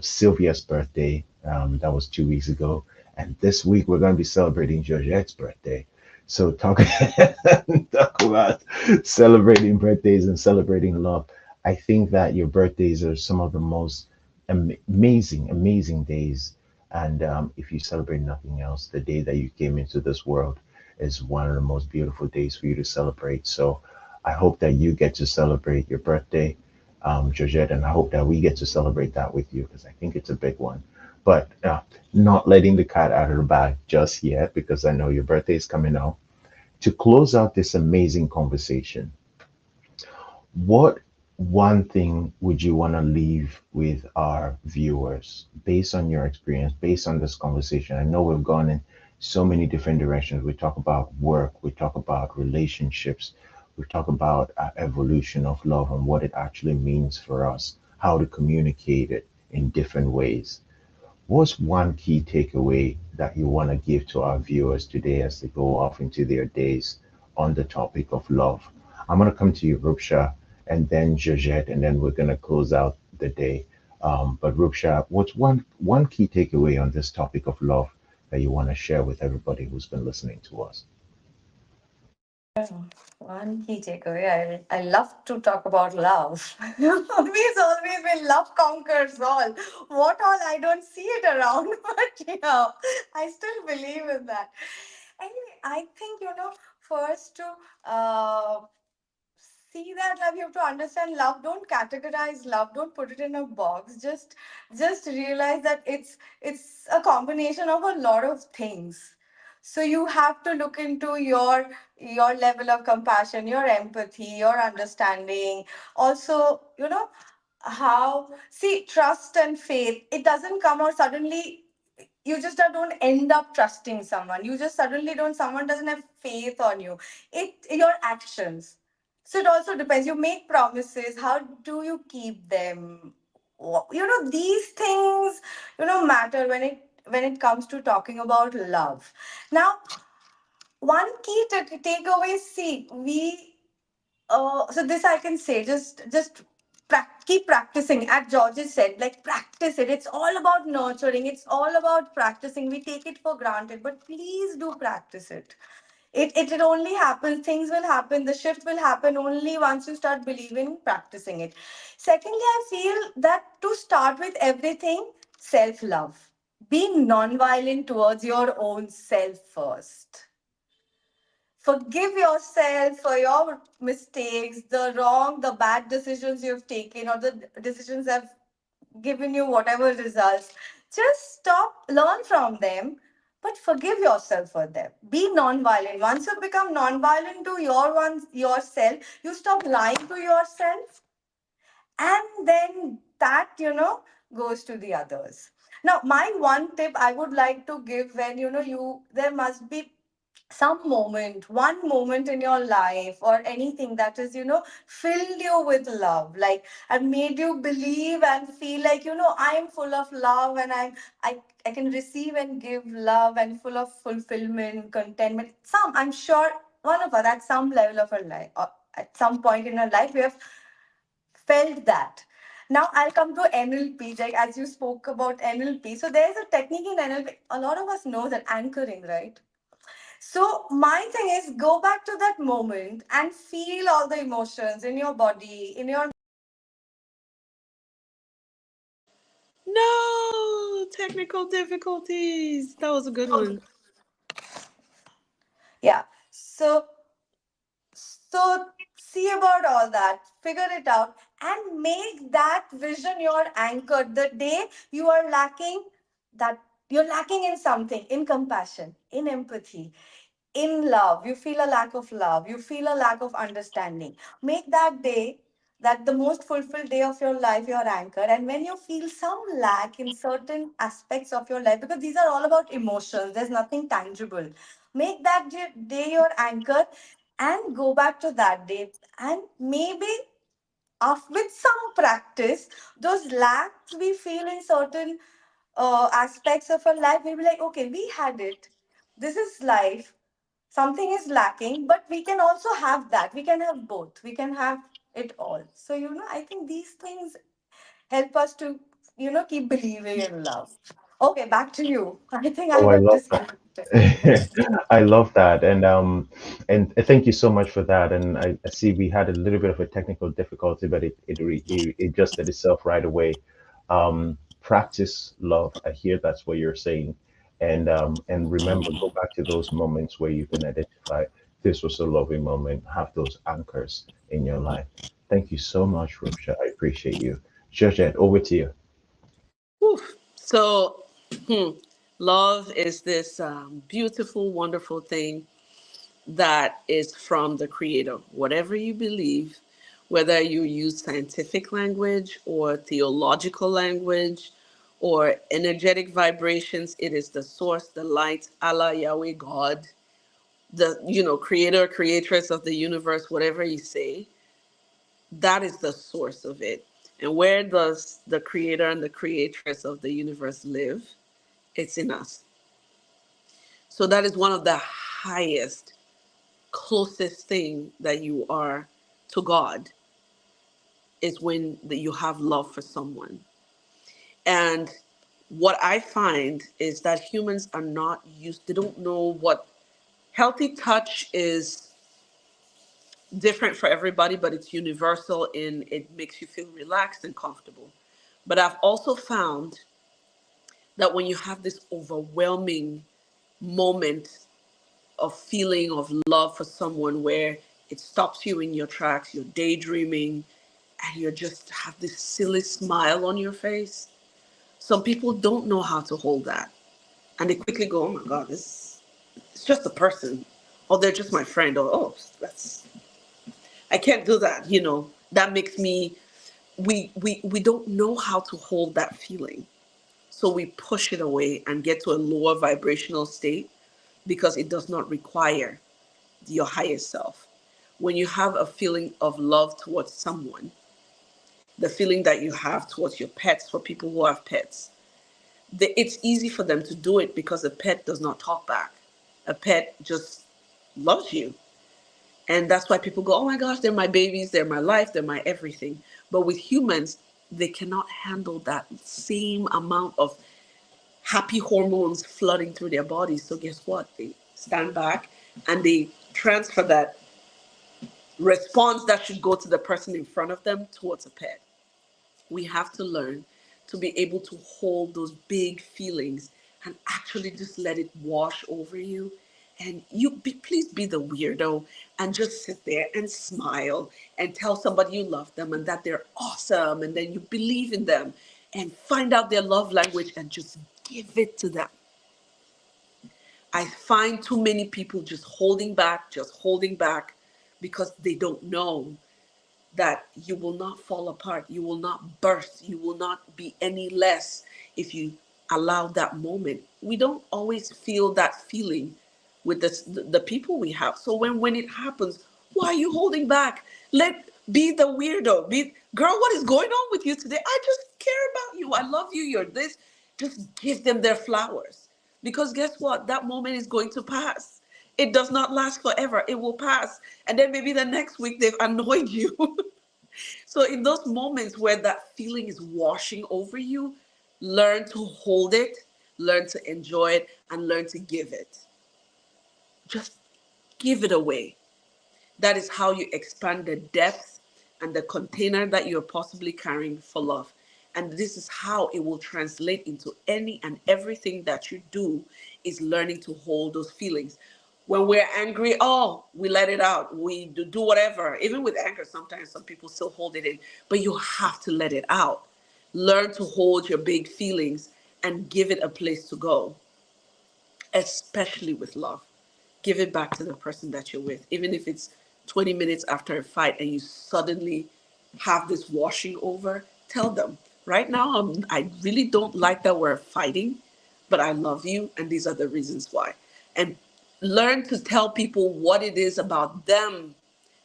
Sylvia's birthday. That was 2 weeks ago, and this week we're going to be celebrating Georgette's birthday. So talk about celebrating birthdays and celebrating love. I think that your birthdays are some of the most amazing days. And if you celebrate nothing else, the day that you came into this world is one of the most beautiful days for you to celebrate. So I hope that you get to celebrate your birthday, Georgette, and I hope that we get to celebrate that with you because I think it's a big one. But not letting the cat out of the bag just yet because I know your birthday is coming up. To close out this amazing conversation, what one thing would you want to leave with our viewers based on your experience, based on this conversation? I know we've gone in so many different directions. We talk about work, we talk about relationships, we talk about evolution of love and what it actually means for us, how to communicate it in different ways. What's one key takeaway that you want to give to our viewers today as they go off into their days on the topic of love? I'm going to come to you, Rupsha, and then Georgette, and then we're going to close out the day. But Rupsha, what's one key takeaway on this topic of love that you want to share with everybody who's been listening to us? One key takeaway. I love to talk about love. Always when love conquers all. What all, I don't see it around, but yeah, I still believe in that. Anyway, I think, first to see that love, you have to understand love. Don't categorize love. Don't put it in a box. Just realize that it's a combination of a lot of things. So you have to look into your level of compassion, your empathy, your understanding. Also, how, see, trust and faith, it doesn't come out suddenly. You just don't end up trusting someone. You just suddenly don't, someone doesn't have faith on you. It, your actions. So it also depends. You make promises, how do you keep them? These things, matter when it comes to talking about love. Now, one key takeaway, see, so this I can say, just keep practicing. As George said, like, practice it. It's all about nurturing. It's all about practicing. We take it for granted, but please do practice it. It only happens. Things will happen. The shift will happen only once you start believing, practicing it. Secondly, I feel that to start with everything, self love. Being non-violent towards your own self first. Forgive yourself for your mistakes, the wrong, the bad decisions you've taken, or the decisions that have given you whatever results. Just stop, learn from them, but forgive yourself for them. Be non-violent. Once you become non-violent to yourself, you stop lying to yourself, and then that, goes to the others. Now, my one tip I would like to give, when there must be some moment, one moment in your life or anything that is, filled you with love, like, and made you believe and feel like, I am full of love, and I can receive and give love, and full of fulfillment, contentment. I'm sure one of us, at some level of our life, or at some point in our life, we have felt that. Now I'll come to NLP, like, as you spoke about NLP. So there's a technique in NLP. A lot of us know that, anchoring, right? So my thing is, go back to that moment and feel all the emotions in your body, in your, No, technical difficulties. That was a good one. yeah. So see about all that, figure it out, and make that vision your anchor. The day you are lacking, that you're lacking in something, in compassion, in empathy, in love, you feel a lack of love, you feel a lack of understanding. Make that day, that the most fulfilled day of your life, your anchor. And when you feel some lack in certain aspects of your life, because these are all about emotions, there's nothing tangible, make that day your anchor, and go back to that day. And maybe, with some practice, those lacks we feel in certain aspects of our life, we'll be like, okay, we had it. This is life. Something is lacking, but we can also have that. We can have both. We can have it all. So, I think these things help us to, keep believing in love. Okay, back to you. I think I Oh, I got love disconnected. I love that, and thank you so much for that. And I see we had a little bit of a technical difficulty, but it adjusted itself right away. Practice love. I hear that's what you're saying, and remember, go back to those moments where you can identify this was a loving moment. Have those anchors in your life. Thank you so much, Rupsha. I appreciate you. Georgette, over to you. Whew. So, love is this beautiful, wonderful thing that is from the Creator. Whatever you believe, whether you use scientific language or theological language or energetic vibrations, it is the source, the light, Allah, Yahweh, God, the creator, creatress of the universe, whatever you say, that is the source of it. And where does the creator and the creatress of the universe live? It's in us. So that is one of the highest, closest thing that you are to God, is when you have love for someone. And what I find is that humans are not used, they don't know what healthy touch is. different for everybody, but it's universal in it makes you feel relaxed and comfortable. But I've also found that when you have this overwhelming moment of feeling of love for someone where it stops you in your tracks, you're daydreaming, and you just have this silly smile on your face. Some people don't know how to hold that. And they quickly go, oh my God, it's just a person. Or they're just my friend. Or, oh, I can't do that. That makes me, we don't know how to hold that feeling. So we push it away and get to a lower vibrational state because it does not require your higher self. When you have a feeling of love towards someone, the feeling that you have towards your pets, for people who have pets, it's easy for them to do it because a pet does not talk back. A pet just loves you. And that's why people go, oh my gosh, they're my babies, they're my life, they're my everything. But with humans, they cannot handle that same amount of happy hormones flooding through their bodies. So guess what? They stand back and they transfer that response that should go to the person in front of them towards a pet. We have to learn to be able to hold those big feelings and actually just let it wash over you. And please be the weirdo and just sit there and smile and tell somebody you love them and that they're awesome, and then you believe in them and find out their love language and just give it to them. I find too many people just holding back because they don't know that you will not fall apart, you will not burst, you will not be any less if you allow that moment. We don't always feel that feeling with the people we have. So when it happens, why are you holding back? Be the weirdo. Girl, what is going on with you today? I just care about you. I love you. You're this. Just give them their flowers. Because guess what? That moment is going to pass. It does not last forever. It will pass. And then maybe the next week they've annoyed you. So in those moments where that feeling is washing over you, learn to hold it, learn to enjoy it, and learn to give it. Just give it away. That is how you expand the depth and the container that you're possibly carrying for love. And this is how it will translate into any and everything that you do, is learning to hold those feelings. When we're angry, we let it out. We do whatever. Even with anger, sometimes some people still hold it in, but you have to let it out. Learn to hold your big feelings and give it a place to go, especially with love. Give it back to the person that you're with, even if it's 20 minutes after a fight and you suddenly have this washing over. Tell them, right now, I really don't like that we're fighting, but I love you, and these are the reasons why. And learn to tell people what it is about them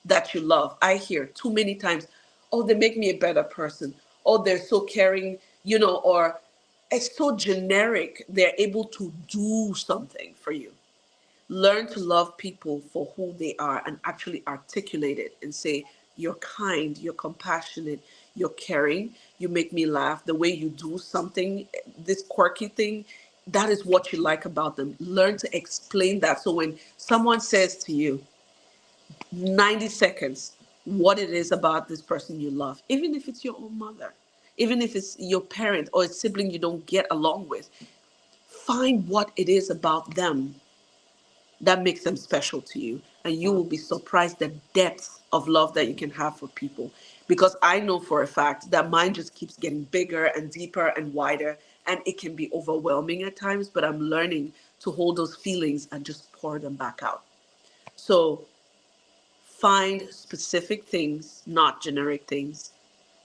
that you love. I hear too many times, oh, they make me a better person. Oh, they're so caring, or it's so generic. They're able to do something for you. Learn to love people for who they are and actually articulate it and say, you're kind, you're compassionate, you're caring, you make me laugh. The way you do something, this quirky thing, that is what you like about them. Learn to explain that. So when someone says to you, 90 seconds, what it is about this person you love, even if it's your own mother, even if it's your parent or a sibling you don't get along with, find what it is about them that makes them special to you. And you will be surprised the depth of love that you can have for people. Because I know for a fact that mine just keeps getting bigger and deeper and wider, and it can be overwhelming at times, but I'm learning to hold those feelings and just pour them back out. So find specific things, not generic things.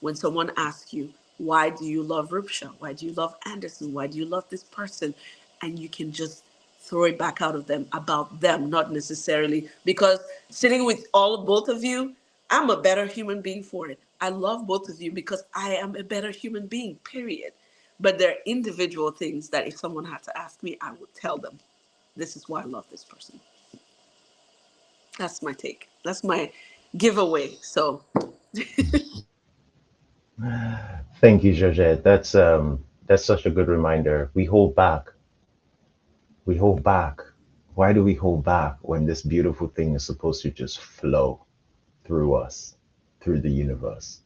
When someone asks you, why do you love Rupsha? Why do you love Anderson? Why do you love this person? And you can just throw it back out of them, about them, not necessarily, because sitting with both of you, I'm a better human being for it. I love both of you because I am a better human being, period. But there are individual things that if someone had to ask me, I would tell them, this is why I love this person. That's my take. That's my giveaway. So Thank you, Georgette. That's such a good reminder. We hold back. We hold back. Why do we hold back when this beautiful thing is supposed to just flow? through us, through the universe.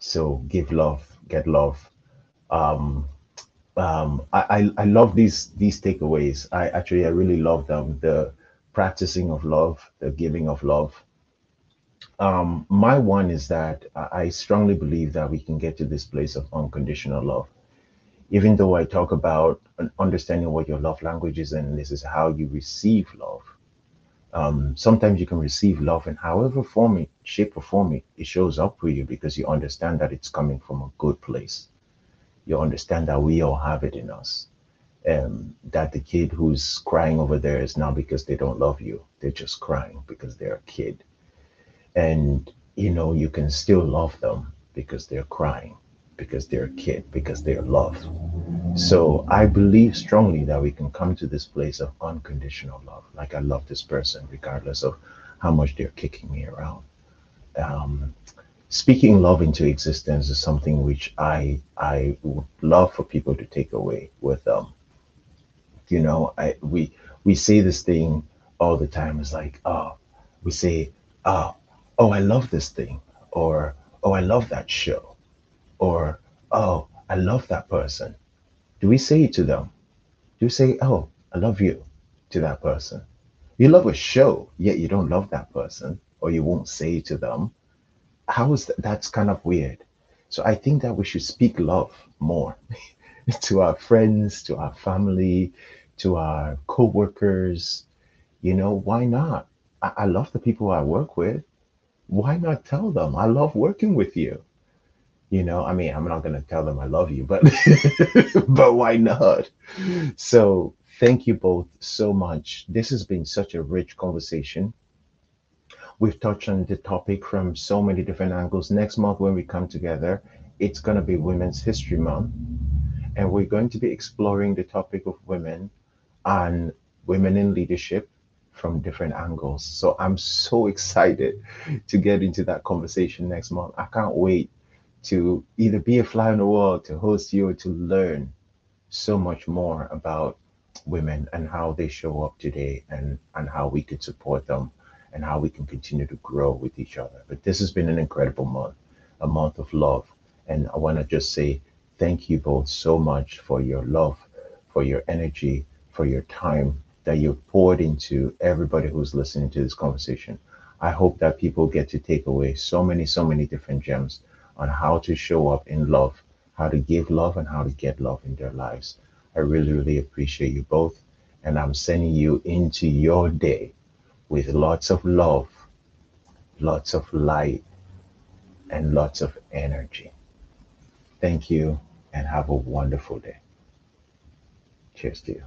So give love, get love. Um, I love these takeaways. I really love them. The practicing of love, the giving of love. My one is that I strongly believe that we can get to this place of unconditional love. Even though I talk about understanding what your love language is and this is how you receive love. Sometimes you can receive love in however form it, shape or form it shows up for you because you understand that it's coming from a good place. You understand that we all have it in us. That the kid who's crying over there is not because they don't love you. They're just crying because they're a kid. And you can still love them because they're crying, because they're a kid, because they're loved. So I believe strongly that we can come to this place of unconditional love. Like I love this person regardless of how much they're kicking me around. Um, Speaking love into existence is something which I would love for people to take away with them. We say this thing all the time. It's like, oh, we say, oh, oh, I love this thing, or oh, I love that show, or oh, I love that person. Do we say it to them? Do you say, oh, I love you to that person? You love a show, yet you don't love that person, or you won't say it to them. How is that? That's kind of weird. So I think that we should speak love more to our friends, to our family, to our co-workers. Why not? I love the people I work with. Why not tell them I love working with you? I mean, I'm not gonna tell them I love you, but but why not? So thank you both so much. This has been such a rich conversation. We've touched on the topic from so many different angles. Next month, when we come together, it's going to be Women's History Month, and we're going to be exploring the topic of women and women in leadership from different angles. So I'm so excited to get into that conversation next month. I can't wait to either be a fly on the wall, to host you, or to learn so much more about women and how they show up today and how we could support them and how we can continue to grow with each other. But this has been an incredible month, a month of love. And I want to just say thank you both so much for your love, for your energy, for your time that you've poured into everybody who's listening to this conversation. I hope that people get to take away so many different gems on how to show up in love, how to give love, and how to get love in their lives. I really, really appreciate you both. And I'm sending you into your day with lots of love, lots of light, and lots of energy. Thank you and have a wonderful day. Cheers to you.